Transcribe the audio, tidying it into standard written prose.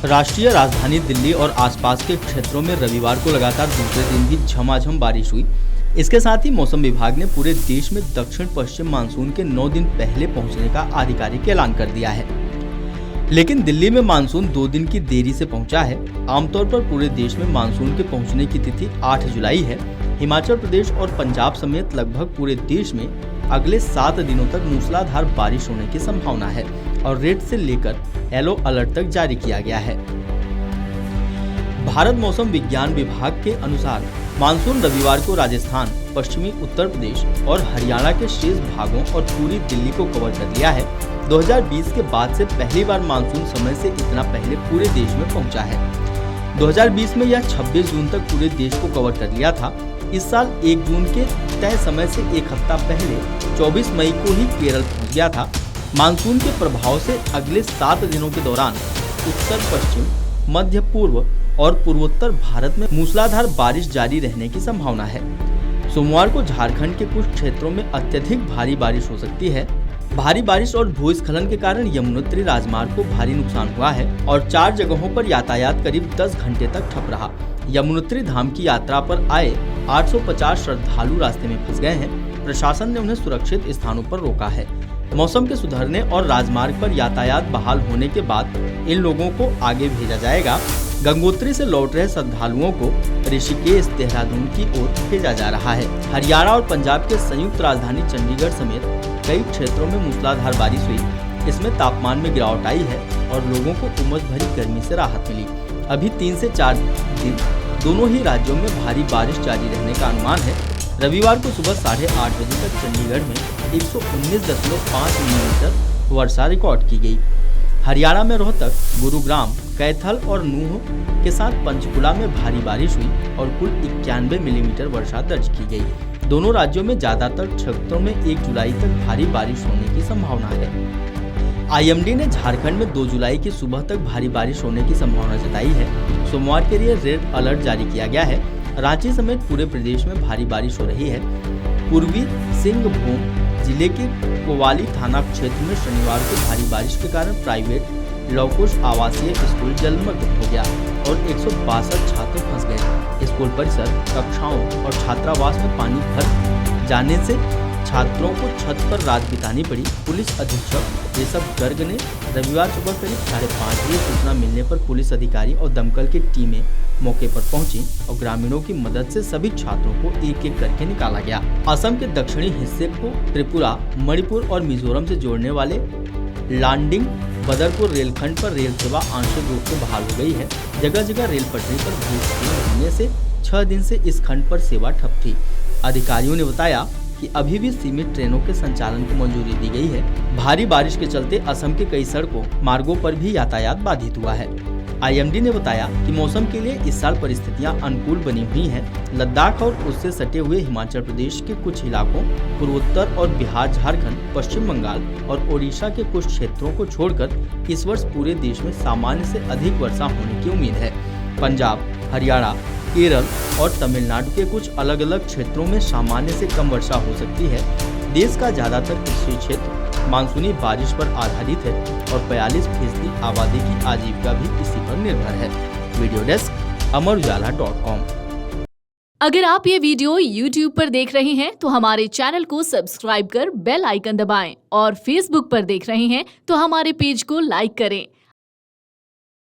राष्ट्रीय राजधानी दिल्ली और आसपास के क्षेत्रों में रविवार को लगातार दूसरे दिन भी झमाझम बारिश हुई। इसके साथ ही मौसम विभाग ने पूरे देश में दक्षिण पश्चिम मानसून के 9 दिन पहले पहुंचने का आधिकारिक ऐलान कर दिया है। लेकिन दिल्ली में मानसून 2 दिन की देरी से पहुंचा है। आमतौर पर पूरे देश में मानसून के पहुंचने की तिथि 8 जुलाई है। हिमाचल प्रदेश और पंजाब समेत लगभग पूरे देश में अगले 7 दिनों तक मूसलाधार बारिश होने की संभावना है और रेड से लेकर येलो अलर्ट तक जारी किया गया है। भारत मौसम विज्ञान विभाग के अनुसार मानसून रविवार को राजस्थान, पश्चिमी उत्तर प्रदेश और हरियाणा के शेष भागों और पूरी दिल्ली को कवर कर लिया है। 2020 के बाद से पहली बार मानसून समय से इतना पहले पूरे देश में पहुंचा है। 2020 में यह 26 जून तक पूरे देश को कवर कर लिया था। इस साल 1 जून के तय समय से एक हफ्ता पहले 24 मई को ही केरल पहुंच गया था। मानसून के प्रभाव से अगले 7 दिनों के दौरान उत्तर पश्चिम, मध्य पूर्व और पूर्वोत्तर भारत में मूसलाधार बारिश जारी रहने की संभावना है। सोमवार को झारखंड के कुछ क्षेत्रों में अत्यधिक भारी बारिश हो सकती है। भारी बारिश और भूस्खलन के कारण यमुनोत्री राजमार्ग को भारी नुकसान हुआ है और 4 जगहों पर यातायात करीब 10 घंटे तक ठप रहा। यमुनोत्री धाम की यात्रा पर आए 850 श्रद्धालु रास्ते में फंस गए हैं। प्रशासन ने उन्हें सुरक्षित स्थानों पर रोका है। मौसम के सुधरने और राजमार्ग पर यातायात बहाल होने के बाद इन लोगों को आगे भेजा जाएगा। गंगोत्री से लौट रहे श्रद्धालुओं को ऋषिकेश, देहरादून की ओर भेजा जा रहा है। हरियाणा और पंजाब के संयुक्त राजधानी चंडीगढ़ समेत कई क्षेत्रों में मूसलाधार बारिश हुई। इसमें तापमान में गिरावट आई है और लोगों को उमस भरी गर्मी से राहत मिली। अभी 3 से 4 दिन दोनों ही राज्यों में भारी बारिश जारी रहने का अनुमान है। रविवार को सुबह 8:30 बजे तक चंडीगढ़ में 119.5 मिलीमीटर वर्षा रिकॉर्ड की गई। हरियाणा में रोहतक, गुरुग्राम, कैथल और नूंह के साथ पंचकुला में भारी बारिश हुई और कुल 91 मिलीमीटर वर्षा दर्ज की गई। दोनों राज्यों में ज्यादातर क्षेत्रों में 1 जुलाई तक भारी बारिश होने की संभावना है। आईएमडी ने झारखंड में 2 जुलाई की सुबह तक भारी बारिश होने की संभावना जताई है। सोमवार के लिए रेड अलर्ट जारी किया गया है। रांची समेत पूरे प्रदेश में भारी बारिश हो रही है। पूर्वी सिंहभूम जिले के कोवाली थाना क्षेत्र में शनिवार को भारी बारिश के कारण प्राइवेट लवकुश आवासीय स्कूल जलमग्न हो गया और 162 छात्र फंस गए। स्कूल परिसर, कक्षाओं और छात्रावास में पानी भर जाने से छात्रों को छत पर रात बितानी पड़ी। पुलिस अधीक्षक ऋषभ गर्ग ने रविवार सुबह करीब 5:30 बजे सूचना मिलने पर पुलिस अधिकारी और दमकल की टीमें मौके पर पहुंची और ग्रामीणों की मदद से सभी छात्रों को एक-एक करके निकाला गया। असम के दक्षिणी हिस्से को त्रिपुरा, मणिपुर और मिजोरम से जोड़ने वाले लांडिंग बदरपुर रेलखंड पर रेल सेवा आंशिक रूप से बहाल हो गई है। जगह जगह रेल पटरी पर भूस्खलन होने से 6 दिन से इस खंड पर सेवा ठप थी। अधिकारियों ने बताया कि अभी भी सीमित ट्रेनों के संचालन को मंजूरी दी गई है। भारी बारिश के चलते असम के कई सड़कों मार्गों पर भी यातायात बाधित हुआ है। आईएमडी ने बताया कि मौसम के लिए इस साल परिस्थितियां अनुकूल बनी हुई हैं। लद्दाख और उससे सटे हुए हिमाचल प्रदेश के कुछ इलाकों, पूर्वोत्तर और बिहार, झारखंड, पश्चिम बंगाल और ओडिशा के कुछ क्षेत्रों को छोड़कर इस वर्ष पूरे देश में सामान्य से अधिक वर्षा होने की उम्मीद है। पंजाब, हरियाणा, केरल और तमिलनाडु के कुछ अलग अलग क्षेत्रों में सामान्य से कम वर्षा हो सकती है। देश का ज्यादातर कृषि क्षेत्र मानसूनी बारिश पर आधारित है और 42% आबादी की आजीविका भी इसी पर निर्भर है। Video desk amarujala.com। अगर आप ये वीडियो YouTube पर देख रहे हैं तो हमारे चैनल को सब्सक्राइब कर बेल आइकन दबाएं और Facebook पर देख रहे हैं तो हमारे पेज को लाइक करें।